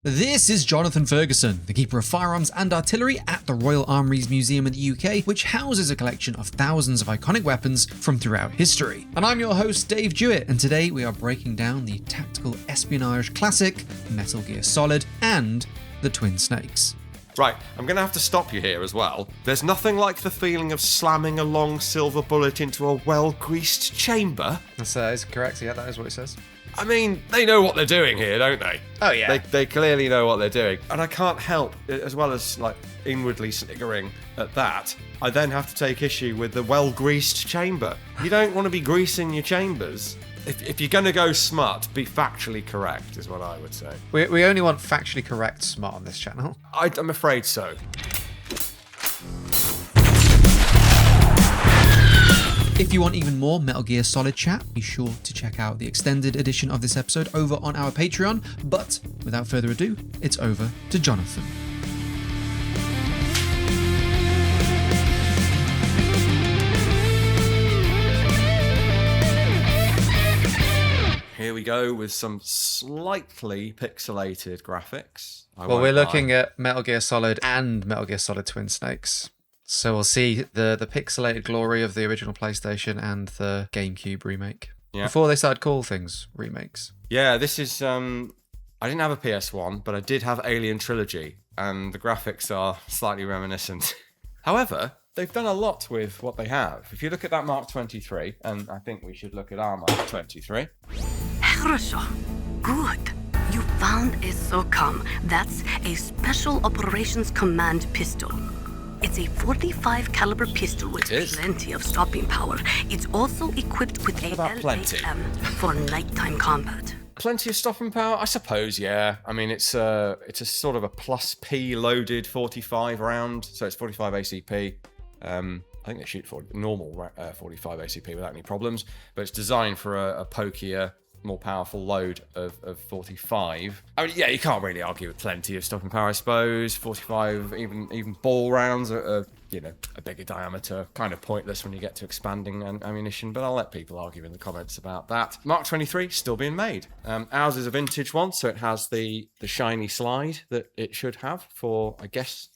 This is Jonathan Ferguson, the Keeper of Firearms and Artillery at the Royal Armouries Museum in the UK, which houses a collection of thousands of iconic weapons from throughout history. And I'm your host, Dave Jewett, and today we are breaking down the tactical espionage classic, Metal Gear Solid, and the Twin Snakes. Right, I'm going to have to stop you here as well. There's nothing like the feeling of slamming a long silver bullet into a well-greased chamber. That is correct, yeah, that is what it says. I mean, they know what they're doing here, don't they? Oh, yeah. They clearly know what they're doing. And I can't help, as well as inwardly sniggering at that, I then have to take issue with the well-greased chamber. You don't want to be greasing your chambers. If you're going to go smart, be factually correct, is what I would say. We only want factually correct smart on this channel. I'm afraid so. If you want even more Metal Gear Solid chat, be sure to check out the extended edition of this episode over on our Patreon. But without further ado, it's over to Jonathan. Here we go with some slightly pixelated graphics. Well, we're looking at Metal Gear Solid and Metal Gear Solid Twin Snakes. So we'll see the pixelated glory of the original PlayStation and the GameCube remake. Yeah. Before they started calling things remakes. Yeah, this is... I didn't have a PS1, but I did have Alien Trilogy, and the graphics are slightly reminiscent. However, they've done a lot with what they have. If you look at that Mark 23, and I think we should look at our Mark 23. Good. You found a SOCOM. That's a Special Operations Command pistol. It's a 45 caliber pistol with plenty of stopping power. It's also equipped with a LHM for nighttime combat. Plenty of stopping power? I suppose, yeah. I mean, it's a sort of a plus P loaded 45 round, so it's 45 ACP. I think they shoot for normal 45 ACP without any problems, but it's designed for a pokier, more powerful load of 45. I mean, yeah, you can't really argue with plenty of stopping power, I suppose. 45, even ball rounds are a bigger diameter. Kind of pointless when you get to expanding ammunition, but I'll let people argue in the comments about that. Mark 23 still being made. Ours is a vintage one, so it has the shiny slide that it should have for, I guess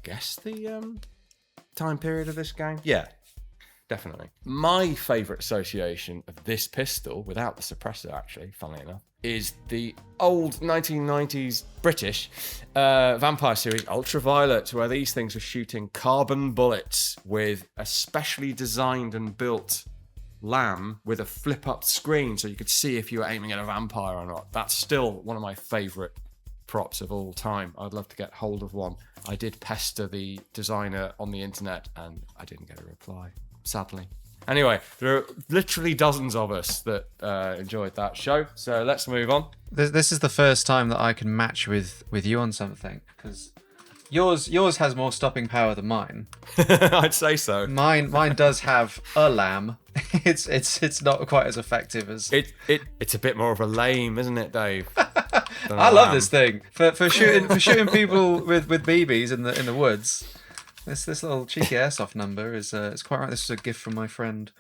the time period of this game. Yeah. Definitely. My favourite association of this pistol, without the suppressor actually, funnily enough, is the old 1990s British Vampire series Ultraviolet, where these things were shooting carbon bullets with a specially designed and built LAM with a flip-up screen so you could see if you were aiming at a vampire or not. That's still one of my favourite props of all time. I'd love to get hold of one. I did pester the designer on the internet and I didn't get a reply. Sadly. Anyway, there are literally dozens of us that enjoyed that show, so let's move on. This is the first time that I can match with you on something, because yours has more stopping power than mine. I'd say so. Mine does have a LAM. It's not quite as effective as it's a bit more of a lame, isn't it, Dave? I love this thing for shooting people with BBs in the woods. This little cheeky airsoft number is it's quite right. This is a gift from my friend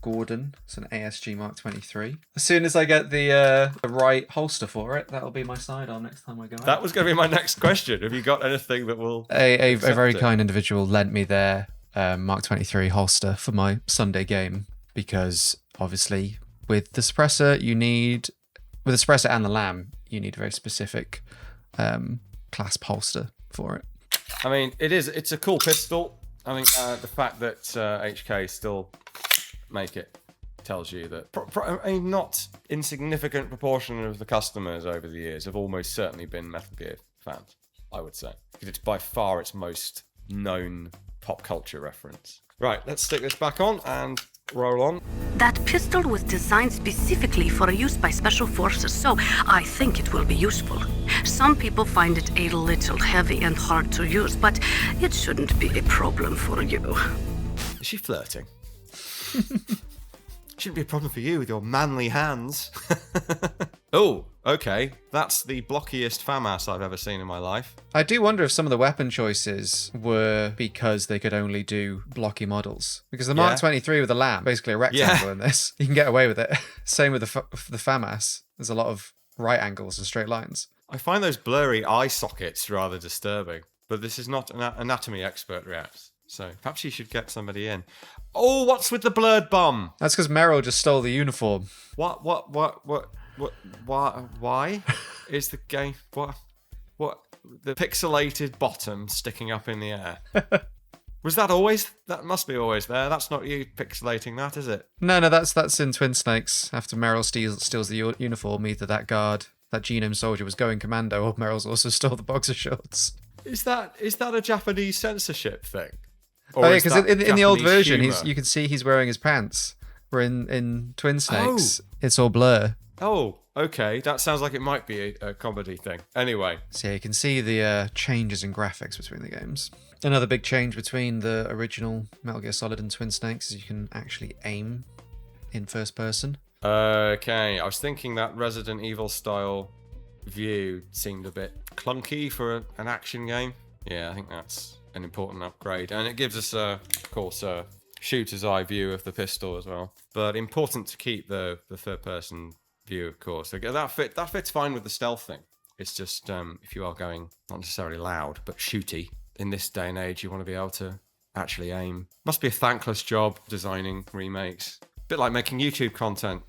Gordon. It's an ASG Mark 23. As soon as I get the right holster for it, that'll be my sidearm next time I go out. That was going to be my next question. Have you got anything that will... A very kind individual lent me their Mark 23 holster for my Sunday game, because obviously with the suppressor and the LAM, you need a very specific clasp holster for it. I mean, it's a cool pistol. I think the fact that HK still make it tells you that a not insignificant proportion of the customers over the years have almost certainly been Metal Gear fans, I would say. Because it's by far its most known pop culture reference. Right, let's stick this back on and roll on. That pistol was designed specifically for use by special forces, so I think it will be useful. Some people find it a little heavy and hard to use, but it shouldn't be a problem for you. Is she flirting? Shouldn't be a problem for you with your manly hands. Oh, okay. That's the blockiest FAMAS I've ever seen in my life. I do wonder if some of the weapon choices were because they could only do blocky models. Because the Mark 23 with the LAM, basically a rectangle in this, you can get away with it. Same with the FAMAS. There's a lot of right angles and straight lines. I find those blurry eye sockets rather disturbing, but this is not an anatomy expert reacts. So perhaps you should get somebody in. Oh, what's with the blurred bum? That's because Meryl just stole the uniform. Why is the game, what, the pixelated bottom sticking up in the air? Was that always, that must be always there. That's not you pixelating that, is it? No, that's in Twin Snakes. After Meryl steals the uniform, either that guard, that genome soldier was going commando, or Meryl's also stole the boxer shorts. Is that a Japanese censorship thing? Or because in the old version, humor? you can see he's wearing his pants. Where in Twin Snakes, it's all blur. Oh, okay. That sounds like it might be a comedy thing. Anyway. So yeah, you can see the changes in graphics between the games. Another big change between the original Metal Gear Solid and Twin Snakes is you can actually aim in first person. Okay, I was thinking that Resident Evil style view seemed a bit clunky for an action game. Yeah, I think that's an important upgrade. And it gives us, of course, a shooter's eye view of the pistol as well. But important to keep the third person view, of course. That fits fine with the stealth thing. It's just if you are going not necessarily loud, but shooty. In this day and age, you want to be able to actually aim. Must be a thankless job designing remakes. A bit like making YouTube content.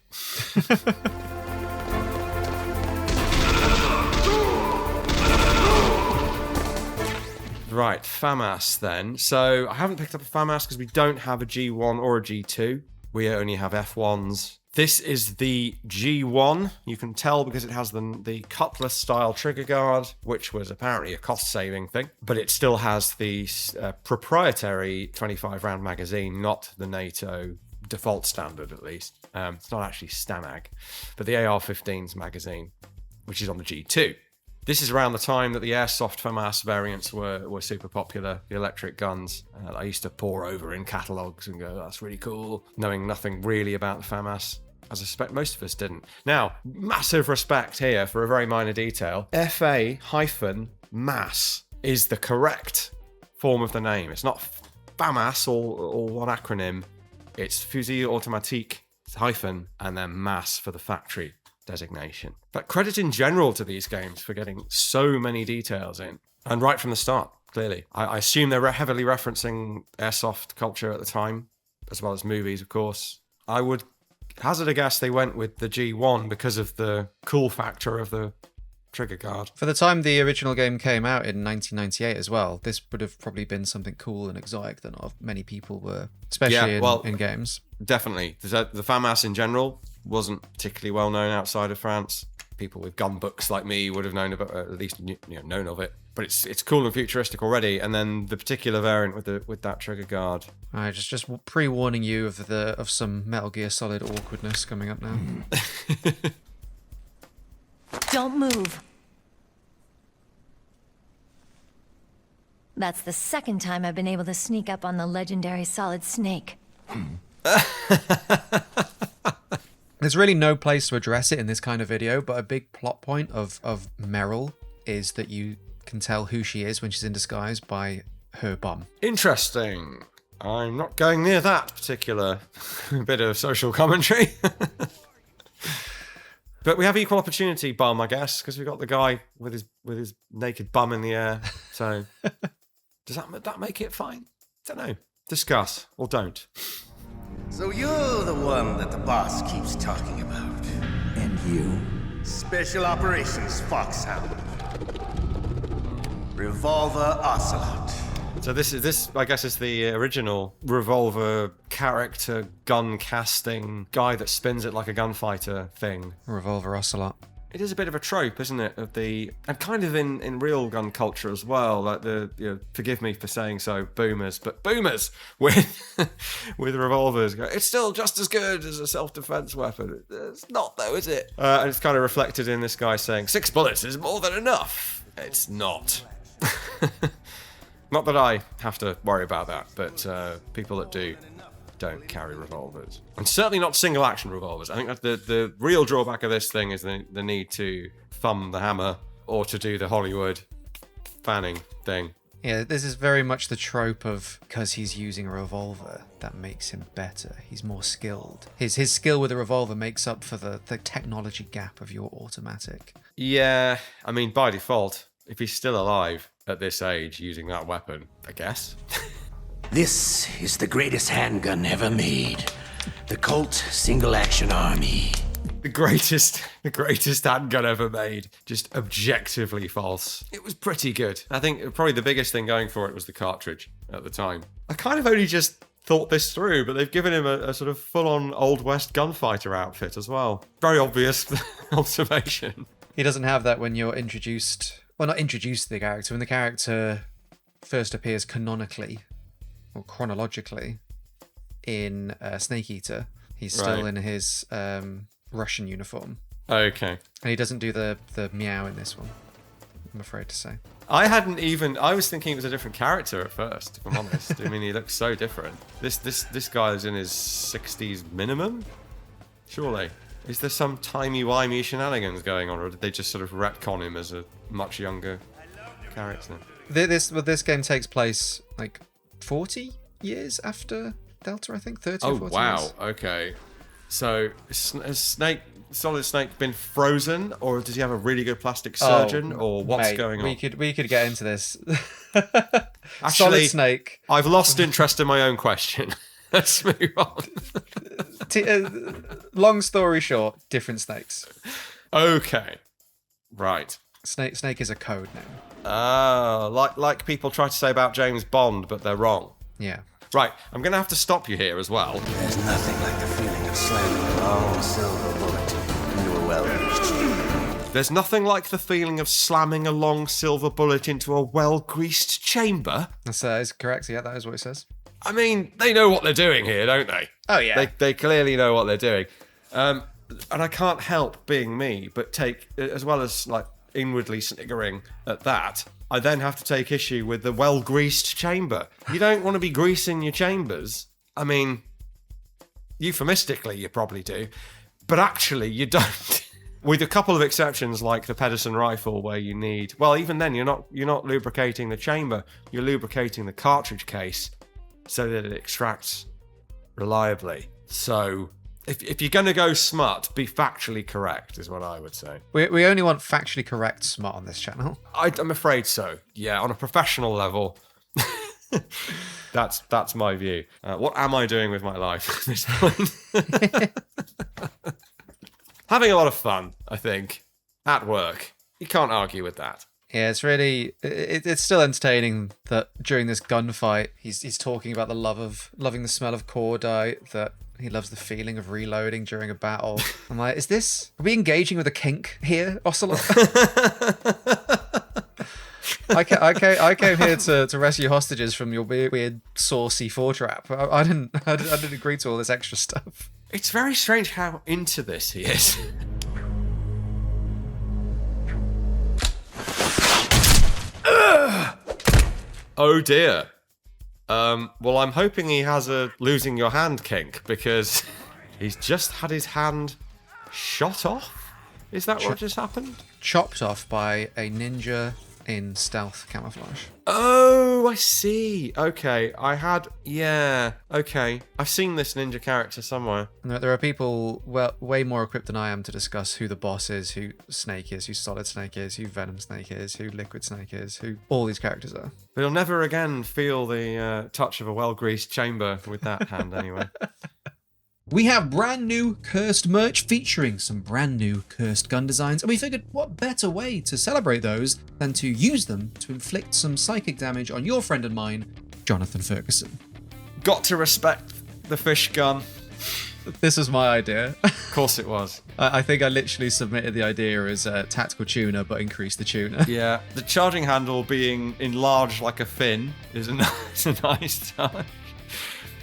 Right, FAMAS then. So I haven't picked up a FAMAS because we don't have a G1 or a G2. We only have F1s. This is the G1. You can tell because it has the cutlass-style trigger guard, which was apparently a cost-saving thing. But it still has the proprietary 25-round magazine, not the NATO default standard, at least. It's not actually STANAG, but the AR-15's magazine, which is on the G2. This is around the time that the airsoft FAMAS variants were super popular, the electric guns. I used to pore over in catalogues and go, that's really cool, knowing nothing really about the FAMAS. As I suspect most of us didn't. Now, massive respect here for a very minor detail. FA-MAS is the correct form of the name. It's not FAMAS or one acronym. It's Fusil Automatique hyphen and then MAS for the factory designation. But credit in general to these games for getting so many details in. And right from the start, clearly. I assume they're heavily referencing airsoft culture at the time, as well as movies, of course. I would hazard a guess they went with the G1 because of the cool factor of the trigger guard. For the time the original game came out in 1998 as well, this would have probably been something cool and exotic that not many people were, especially in games. Definitely. The FAMAS in general wasn't particularly well known outside of France. People with gun books like me would have known about, at least known of it. But it's cool and futuristic already. And then the particular variant with that trigger guard. Alright, just pre-warning you of some Metal Gear Solid awkwardness coming up now. Don't move. That's the second time I've been able to sneak up on the legendary Solid Snake. There's really no place to address it in this kind of video, but a big plot point of Meryl is that you can tell who she is when she's in disguise by her bum. Interesting. I'm not going near that particular bit of social commentary. But we have equal opportunity bum, I guess, because we've got the guy with his naked bum in the air. So does that make it fine? Don't know. Discuss or don't. So you're the one that the boss keeps talking about. And you? Special Operations Foxhound. Revolver Ocelot. So this I guess is the original Revolver character gun casting guy that spins it like a gunfighter thing. Revolver Ocelot. It is a bit of a trope, isn't it? And kind of in real gun culture as well. Like forgive me for saying so, boomers, but boomers with revolvers. It's still just as good as a self-defense weapon. It's not though, is it? And it's kind of reflected in this guy saying 6 bullets is more than enough. It's not. Not that I have to worry about that, but people that do don't carry revolvers. And certainly not single action revolvers. I think that the real drawback of this thing is the need to thumb the hammer or to do the Hollywood fanning thing. Yeah, this is very much the trope of because he's using a revolver, that makes him better. He's more skilled. His skill with a revolver makes up for the technology gap of your automatic. Yeah, I mean, by default, if he's still alive at this age using that weapon, I guess. This is the greatest handgun ever made. The Colt Single Action Army. The greatest handgun ever made. Just objectively false. It was pretty good. I think probably the biggest thing going for it was the cartridge at the time. I kind of only just thought this through, but they've given him a sort of full-on Old West gunfighter outfit as well. Very obvious observation. He doesn't have that when you're introduced... Well, not introduced to the character. When the character first appears canonically, or chronologically, in Snake Eater, he's still in his Russian uniform. Okay. And he doesn't do the meow in this one, I'm afraid to say. I was thinking it was a different character at first, if I'm honest. I mean, he looks so different. This guy is in his 60s minimum? Surely. Is there some timey-wimey shenanigans going on, or did they just sort of retcon him as a much younger character? This game takes place, like, 40 years after Delta, I think? 30 or 40 years. Okay. So, has Solid Snake been frozen, or does he have a really good plastic surgeon, or what's going on? We could get into this. Actually, Solid Snake. I've lost interest in my own question. Let's move on. Long story short, different snakes. Okay. Right. Snake is a code name. Like people try to say about James Bond, but they're wrong. Yeah. Right, I'm going to have to stop you here as well. There's nothing like the feeling of slamming a long silver bullet into a well-greased chamber. There's nothing like the feeling of slamming a long silver bullet into a well-greased chamber. That is correct. Yeah, that is what it says. I mean, they know what they're doing here, don't they? Oh, yeah. They clearly know what they're doing. And I can't help being me, but take, as well as like inwardly sniggering at that, I then have to take issue with the well-greased chamber. You don't want to be greasing your chambers. I mean, euphemistically, you probably do. But actually, you don't. With a couple of exceptions, like the Pedersen rifle, where you need... Well, even then, you're not lubricating the chamber. You're lubricating the cartridge case so that it extracts reliably. So, if you're going to go smart, be factually correct, is what I would say. We only want factually correct smart on this channel. I'm afraid so. Yeah, on a professional level, that's my view. What am I doing with my life at this point? Having a lot of fun, I think, at work. You can't argue with that. Yeah, it's really... It's still entertaining that during this gunfight, he's talking about loving the smell of cordite, that he loves the feeling of reloading during a battle. I'm like, are we engaging with a kink here, Ocelot? I came here to rescue hostages from your weird Saw C4 trap. I didn't agree to all this extra stuff. It's very strange how into this he is. Oh dear. Well, I'm hoping he has a losing your hand kink, because he's just had his hand shot off. Is that what just happened? Chopped off by a ninja in stealth camouflage. Oh, I see. Okay, okay. I've seen this ninja character somewhere. There are people way more equipped than I am to discuss who the boss is, who Snake is, who Solid Snake is, who Venom Snake is, who Liquid Snake is, who all these characters are. But you'll never again feel the touch of a well-greased chamber with that hand anyway. We have brand new cursed merch featuring some brand new cursed gun designs, and we figured what better way to celebrate those than to use them to inflict some psychic damage on your friend and mine, Jonathan Ferguson. Got to respect the fish gun. This was my idea. Of course it was. I think I literally submitted the idea as a tactical tuner, but increase the tuner. Yeah, the charging handle being enlarged like a fin is a nice touch.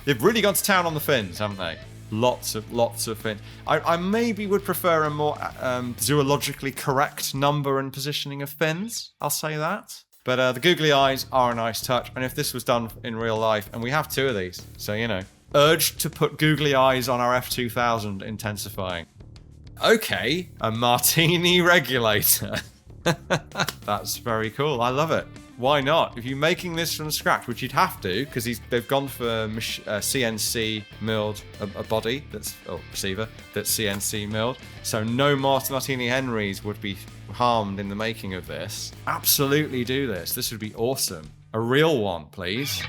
They've really gone to town on the fins, haven't they? Lots of fins. I maybe would prefer a more zoologically correct number and positioning of fins. I'll say that. But the googly eyes are a nice touch. And if this was done in real life, and we have two of these, so you know. Urged to put googly eyes on our F2000 intensifying. Okay, a martini regulator. That's very cool. I love it. Why not? If you're making this from scratch, which you'd have to, because they've gone for CNC milled a body receiver that's CNC milled. So no Martini Henrys would be harmed in the making of this. Absolutely do this. This would be awesome. A real one, please.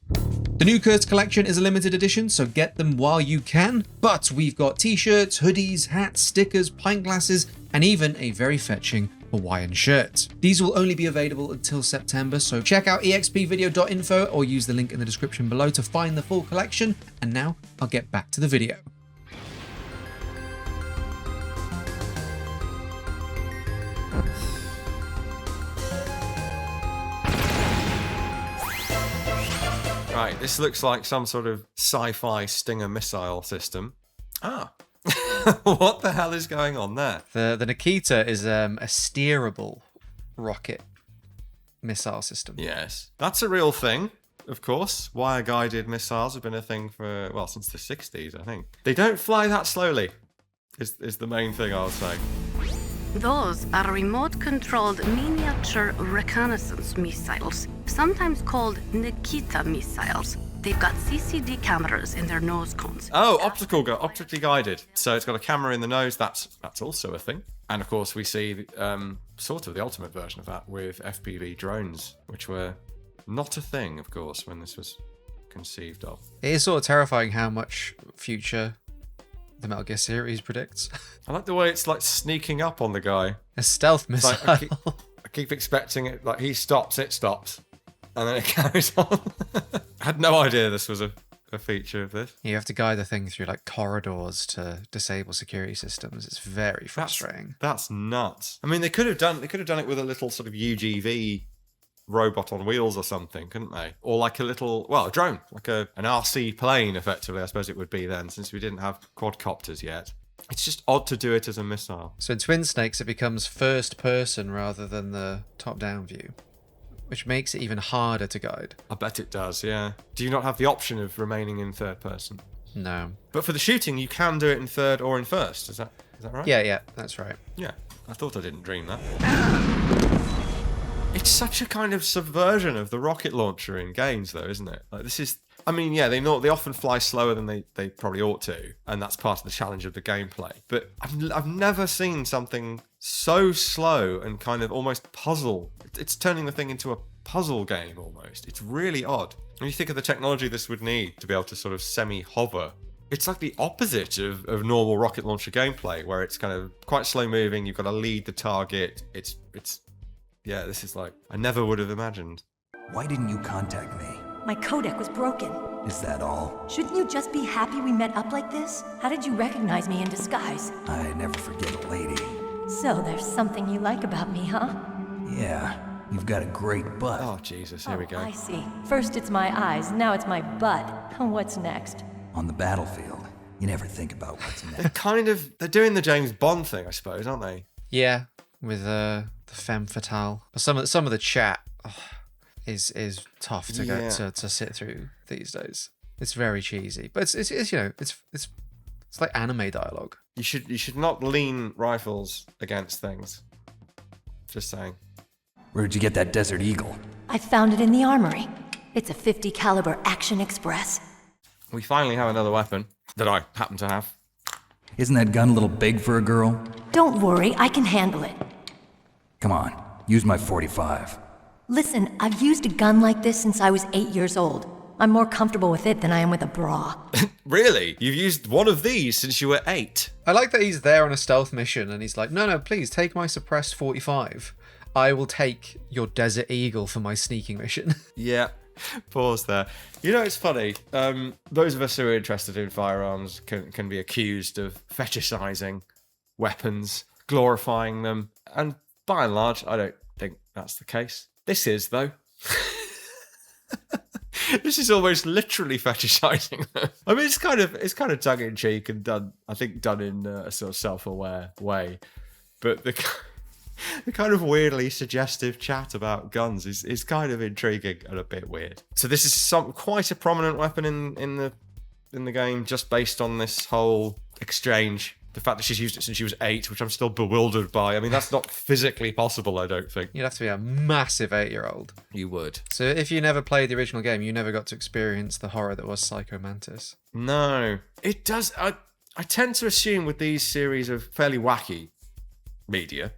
The new Kurtz collection is a limited edition, so get them while you can. But we've got t-shirts, hoodies, hats, stickers, pint glasses, and even a very fetching Hawaiian shirt. These will only be available until September, so check out expvideo.info or use the link in the description below to find the full collection. And now I'll get back to the video. Right, this looks like some sort of sci-fi Stinger missile system. Ah. What the hell is going on there? The NIKITA is a steerable rocket missile system. Yes. That's a real thing, of course. Wire-guided missiles have been a thing for, well, since the 60s, I think. They don't fly that slowly, is the main thing I'll say. Those are remote-controlled miniature reconnaissance missiles, sometimes called NIKITA missiles. They've got CCD cameras in their nose cones. Oh, optically guided. So it's got a camera in the nose. That's also a thing. And of course, we see sort of the ultimate version of that with FPV drones, which were not a thing, of course, when this was conceived of. It is sort of terrifying how much future the Metal Gear series predicts. I like the way it's like sneaking up on the guy. A stealth missile. Like, I keep expecting it. Like he stops, it stops, and then it carries on. I had no idea this was a feature of this. You have to guide the thing through like corridors to disable security systems. It's very frustrating. That's nuts. I mean, they could have done it with a little sort of UGV robot on wheels or something, couldn't they? Or like a drone, like an RC plane, effectively, I suppose it would be then, since we didn't have quadcopters yet. It's just odd to do it as a missile. So in Twin Snakes, it becomes first person rather than the top-down view, which makes it even harder to guide. I bet it does, yeah. Do you not have the option of remaining in third person? No. But for the shooting, you can do it in third or in first. Is that right? Yeah, that's right. Yeah, I thought I didn't dream that. It's such a kind of subversion of the rocket launcher in games, though, isn't it? Like this is, I mean, yeah, they often fly slower than they probably ought to, and that's part of the challenge of the gameplay. But I've never seen something so slow and kind of almost puzzle. It's turning the thing into a puzzle game almost. It's really odd. When you think of the technology this would need to be able to sort of semi-hover, it's like the opposite of normal rocket launcher gameplay, where it's kind of quite slow moving. You've got to lead the target. Yeah, this is like, I never would have imagined. Why didn't you contact me? My codec was broken. Is that all? Shouldn't you just be happy we met up like this? How did you recognize me in disguise? I never forget a lady. So there's something you like about me, huh? Yeah, you've got a great butt. Oh, Jesus, here we go. I see. First it's my eyes, now it's my butt. What's next? On the battlefield, you never think about what's next. They're doing the James Bond thing, I suppose, aren't they? Yeah, with the femme fatale. But some of the chat is tough to get to sit through these days. It's very cheesy, but it's you know it's like anime dialogue. You should not lean rifles against things. Just saying. Where'd you get that Desert Eagle? I found it in the armory. It's a .50 caliber Action Express. We finally have another weapon that I happen to have. Isn't that gun a little big for a girl? Don't worry, I can handle it. Come on, use my .45. Listen, I've used a gun like this since I was 8 years old. I'm more comfortable with it than I am with a bra. Really? You've used one of these since you were 8? I like that he's there on a stealth mission and he's like, no, please take my suppressed 45. I will take your Desert Eagle for my sneaking mission. Yeah. Pause there. You know, it's funny. Those of us who are interested in firearms can be accused of fetishizing weapons, glorifying them, and by and large, I don't think that's the case. This is, though. This is almost literally fetishizing them. I mean, it's kind of tongue in cheek and done in a sort of self-aware way, but the kind of weirdly suggestive chat about guns is kind of intriguing and a bit weird. So this is quite a prominent weapon in the game, just based on this whole exchange The fact that she's used it since she was 8, which I'm still bewildered by. I mean, that's not physically possible, I don't think. You'd have to be a massive 8-year-old. You would. So if you never played the original game, you never got to experience the horror that was Psycho Mantis. No. It does... I tend to assume with these series of fairly wacky media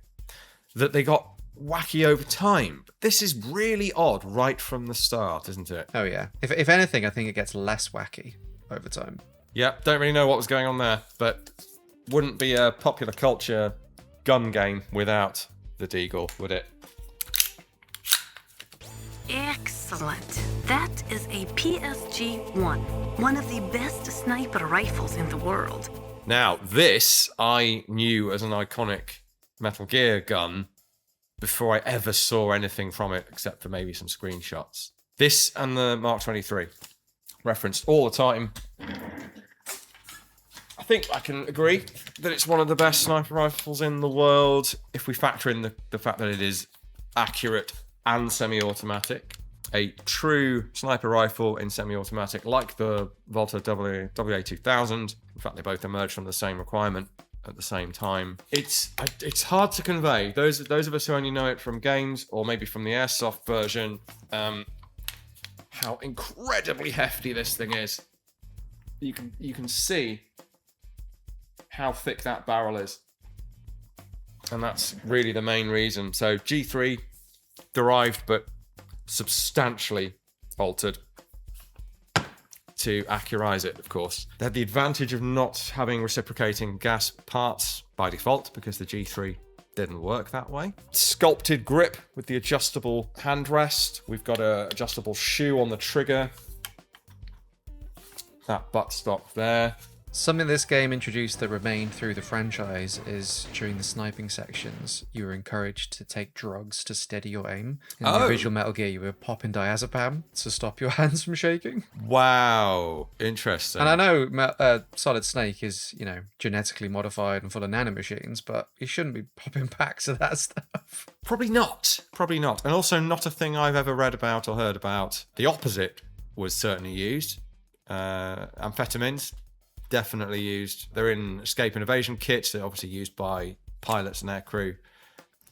that they got wacky over time. But this is really odd right from the start, isn't it? Oh, yeah. If anything, I think it gets less wacky over time. Yeah, don't really know what was going on there, but wouldn't be a popular culture gun game without the Deagle, would it? Excellent. That is a PSG-1, one of the best sniper rifles in the world. Now, this I knew as an iconic Metal Gear gun before I ever saw anything from it, except for maybe some screenshots. This and the Mark 23, referenced all the time. I think I can agree that it's one of the best sniper rifles in the world, if we factor in the fact that it is accurate and semi-automatic. A true sniper rifle in semi-automatic, like the Volta WA2000. In fact, they both emerged from the same requirement at the same time. It's hard to convey. Those of us who only know it from games, or maybe from the airsoft version, how incredibly hefty this thing is. You can see how thick that barrel is, and that's really the main reason. So G3 derived, but substantially altered to accurize it, of course. They had the advantage of not having reciprocating gas parts by default because the G3 didn't work that way. Sculpted grip with the adjustable handrest. We've got an adjustable shoe on the trigger. That buttstock there. Something this game introduced that remained through the franchise is during the sniping sections, you were encouraged to take drugs to steady your aim. In the original Metal Gear, you were popping diazepam to stop your hands from shaking. Wow, interesting. And I know Solid Snake is, genetically modified and full of nanomachines, but you shouldn't be popping packs of that stuff. Probably not. And also not a thing I've ever read about or heard about. The opposite was certainly used. Amphetamines. Definitely used. They're in escape and evasion kits. They're obviously used by pilots and aircrew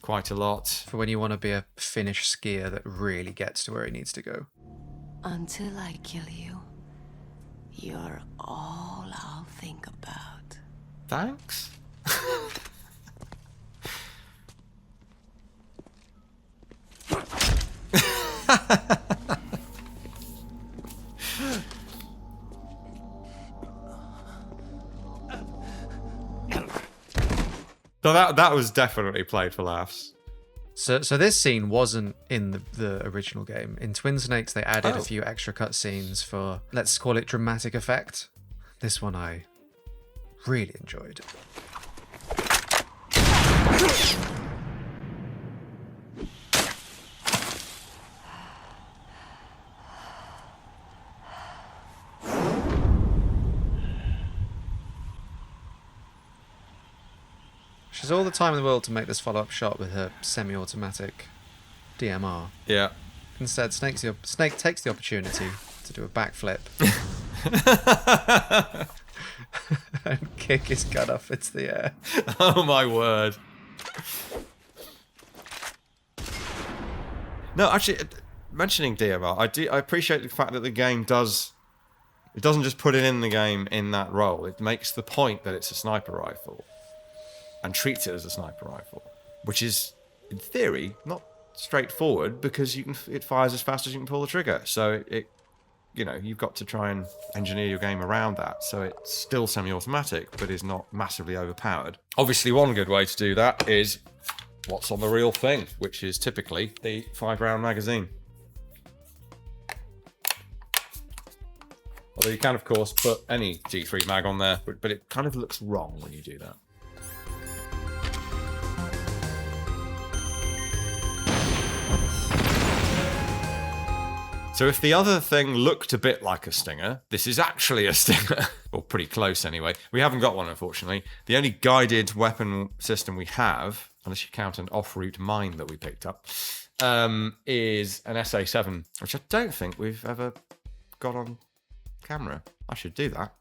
quite a lot. For when you want to be a Finnish skier that really gets to where it needs to go. Until I kill you, you're all I'll think about. Thanks. So that was definitely played for laughs. So this scene wasn't in the original game. In Twin Snakes, they added a few extra cutscenes for, let's call it, dramatic effect. This one I really enjoyed. She has all the time in the world to make this follow-up shot with her semi-automatic DMR. Yeah. Instead, Snake takes the opportunity to do a backflip and kick his gun up into the air. Oh my word. No, actually, mentioning DMR, I appreciate the fact that the game doesn't just put it in the game in that role. It makes the point that it's a sniper rifle and treats it as a sniper rifle, which is, in theory, not straightforward because it fires as fast as you can pull the trigger. So you've got to try and engineer your game around that. So it's still semi-automatic, but is not massively overpowered. Obviously, one good way to do that is what's on the real thing, which is typically the 5-round magazine. Although you can, of course, put any G3 mag on there, but it kind of looks wrong when you do that. So if the other thing looked a bit like a Stinger, this is actually a Stinger. Or pretty close anyway. We haven't got one, unfortunately. The only guided weapon system we have, unless you count an off-route mine that we picked up, is an SA-7, which I don't think we've ever got on camera. I should do that.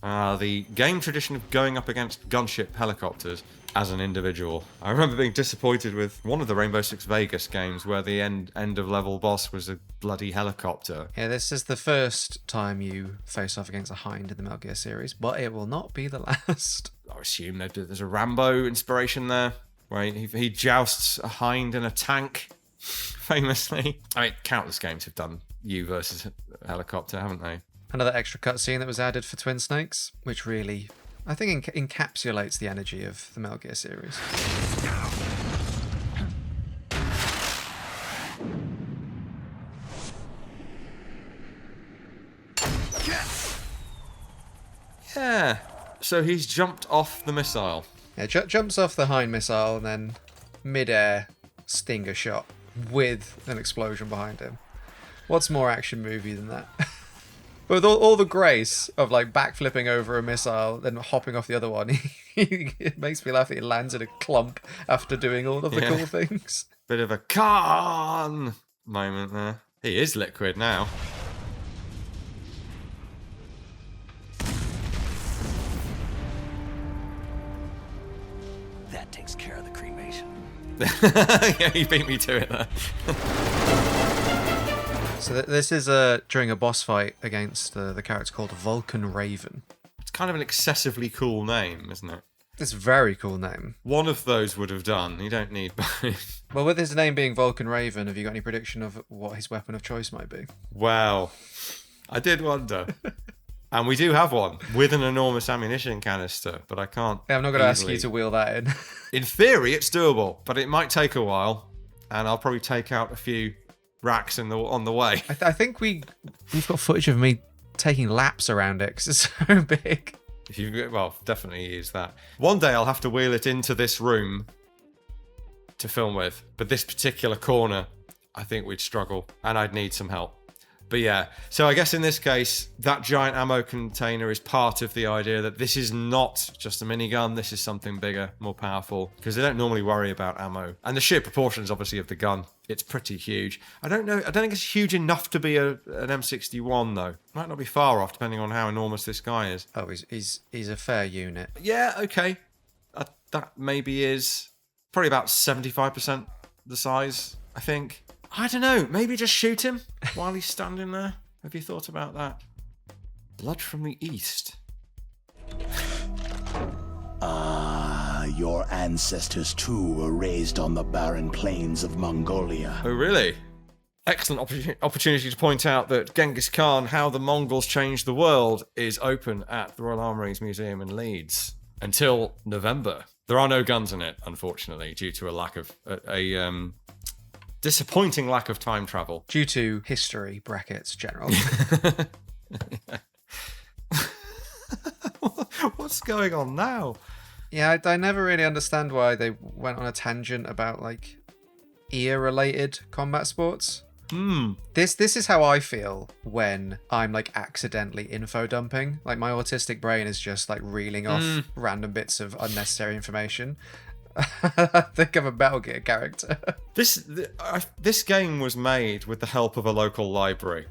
The game tradition of going up against gunship helicopters as an individual. I remember being disappointed with one of the Rainbow Six Vegas games where the end of level boss was a bloody helicopter. Yeah, this is the first time you face off against a Hind in the Metal Gear series, but it will not be the last. I assume there's a Rambo inspiration there, where he jousts a Hind in a tank, famously. I mean, countless games have done you versus a helicopter, haven't they? Another extra cutscene that was added for Twin Snakes, which really, I think, encapsulates the energy of the Metal Gear series. Yeah, so he's jumped off the missile. Yeah, jumps off the Hind missile and then mid-air stinger shot with an explosion behind him. What's more action movie than that? With all the grace of like backflipping over a missile, then hopping off the other one, it makes me laugh that he lands in a clump after doing all of the cool things. Bit of a Khan moment there. He is liquid now. That takes care of the cremation. Yeah, he beat me to it there. So this is during a boss fight against the character called Vulcan Raven. It's kind of an excessively cool name, isn't it? It's a very cool name. One of those would have done. You don't need both. Well, with his name being Vulcan Raven, have you got any prediction of what his weapon of choice might be? Wow. I did wonder. And we do have one with an enormous ammunition canister, but I can't. Yeah, I'm not going to ask you to wheel that in. In theory, it's doable, but it might take a while, and I'll probably take out a few racks on the way. I think we've got footage of me taking laps around it because it's so big. Well, definitely use that. One day I'll have to wheel it into this room to film with, but this particular corner, I think we'd struggle, and I'd need some help. But yeah, so I guess in this case, that giant ammo container is part of the idea that this is not just a minigun, this is something bigger, more powerful, because they don't normally worry about ammo. And the sheer proportions, obviously, of the gun, it's pretty huge. I don't think it's huge enough to be an M61, though. Might not be far off, depending on how enormous this guy is. Oh, he's a fair unit. Yeah, okay. That maybe is probably about 75% the size, I think. I don't know, maybe just shoot him while he's standing there. Have you thought about that? Blood from the East. Your ancestors too were raised on the barren plains of Mongolia. Oh, really? Excellent opportunity to point out that Genghis Khan, How the Mongols Changed the World, is open at the Royal Armouries Museum in Leeds until November. There are no guns in it, unfortunately, due to a lack of disappointing lack of time travel. Due to history, brackets, general. What's going on now? Yeah, I never really understand why they went on a tangent about, like, ear-related combat sports. This is how I feel when I'm, like, accidentally info dumping. Like, my autistic brain is just, like, reeling off random bits of unnecessary information. I think I'm a Metal Gear character. This game was made with the help of a local library,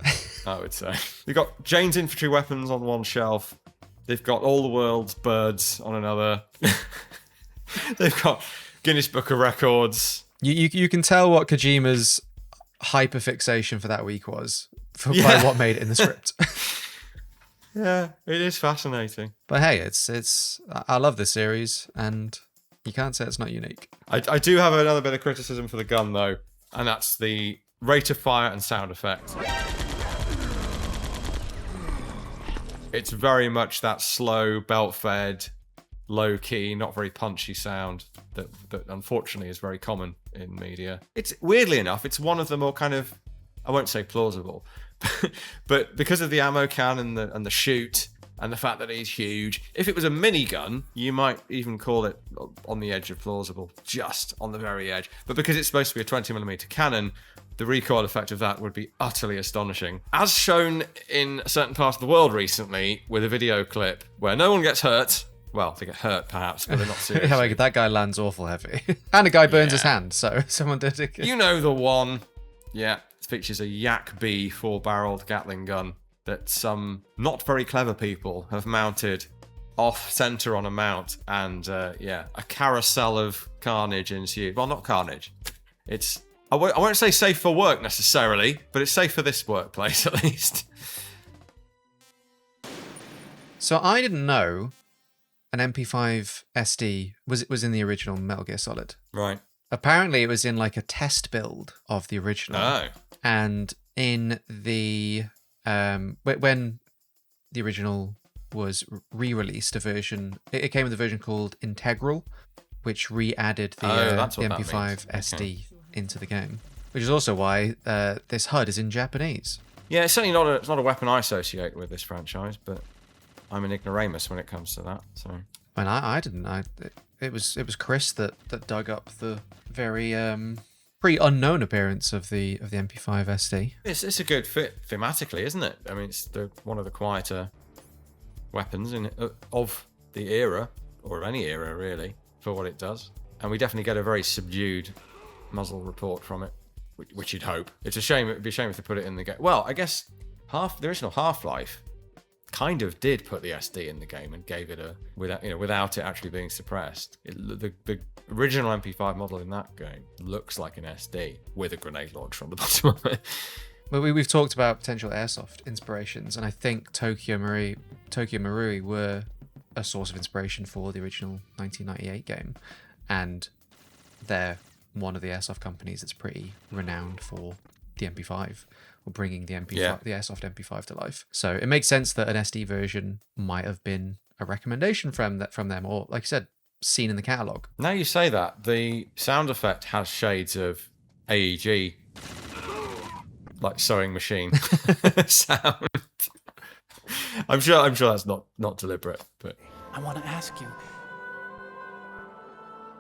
I would say. You've got Jane's infantry weapons on one shelf. They've got all the world's birds on another. They've got Guinness Book of Records. You can tell what Kojima's hyperfixation for that week was by what made it in the script. Yeah, it is fascinating. But hey, I love this series, and you can't say it's not unique. I do have another bit of criticism for the gun, though, and that's the rate of fire and sound effect. It's very much that slow, belt-fed, low-key, not very punchy sound that unfortunately is very common in media. It's, weirdly enough, it's one of the more kind of, I won't say plausible, but because of the ammo can and the shoot and the fact that it is huge, if it was a minigun, you might even call it on the edge of plausible, just on the very edge. But because it's supposed to be a 20mm cannon, the recoil effect of that would be utterly astonishing. As shown in a certain part of the world recently with a video clip where no one gets hurt. Well, they get hurt perhaps, but they're not serious. Yeah, like, that guy lands awful heavy. And a guy burns his hand, so someone did it. You know the one. Yeah, it features a Yak B 4-barreled Gatling gun that some not very clever people have mounted off-center on a mount, and yeah, a carousel of carnage ensued. Well, not carnage. It's I won't say safe for work necessarily, but it's safe for this workplace at least. So I didn't know an MP5 SD was in the original Metal Gear Solid. Right. Apparently, it was in like a test build of the original. Oh. And in the when the original was re-released, it came with a version called Integral, which re-added the MP5 SD into the game, which is also why this HUD is in Japanese. Yeah, it's certainly not a weapon I associate with this franchise, but I'm an ignoramus when it comes to that. So, and I didn't. It was Chris that dug up the very pretty unknown appearance of the MP5 SD. It's a good fit thematically, isn't it? I mean, it's one of the quieter weapons of the era, or of any era really, for what it does. And we definitely get a very subdued muzzle report from it, which you'd hope. It's a shame. It'd be a shame if they put it in the game. Well, I guess the original Half-Life kind of did put the SD in the game and gave it without it actually being suppressed. The original MP5 model in that game looks like an SD with a grenade launcher on the bottom of it. Well, we've talked about potential airsoft inspirations, and I think Tokyo Marui were a source of inspiration for the original 1998 game, and they're one of the airsoft companies that's pretty renowned for the MP5, or bringing the the airsoft MP5 to life. So it makes sense that an SD version might have been a recommendation from them, or like I said, seen in the catalogue. Now you say that, the sound effect has shades of AEG, like sewing machine sound. I'm sure that's not deliberate, but I want to ask you,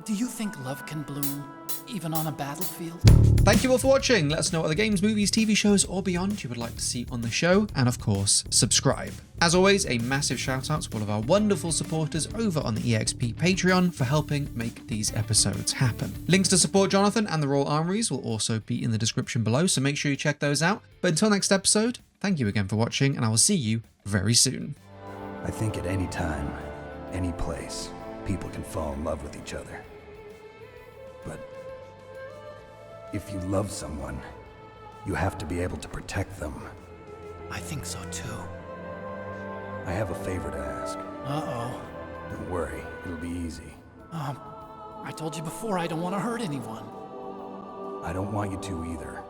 do you think love can bloom even on a battlefield? Thank you all for watching. Let us know what other games, movies, TV shows, or beyond you would like to see on the show, and of course, subscribe. As always, a massive shout out to all of our wonderful supporters over on the EXP Patreon for helping make these episodes happen. Links to support Jonathan and the Royal Armouries will also be in the description below, so make sure you check those out. But until next episode, thank you again for watching, and I will see you very soon. I think at any time, any place, people can fall in love with each other. But if you love someone, you have to be able to protect them. I think so too. I have a favor to ask. Uh-oh. Don't worry, it'll be easy. I told you before I don't want to hurt anyone. I don't want you to either.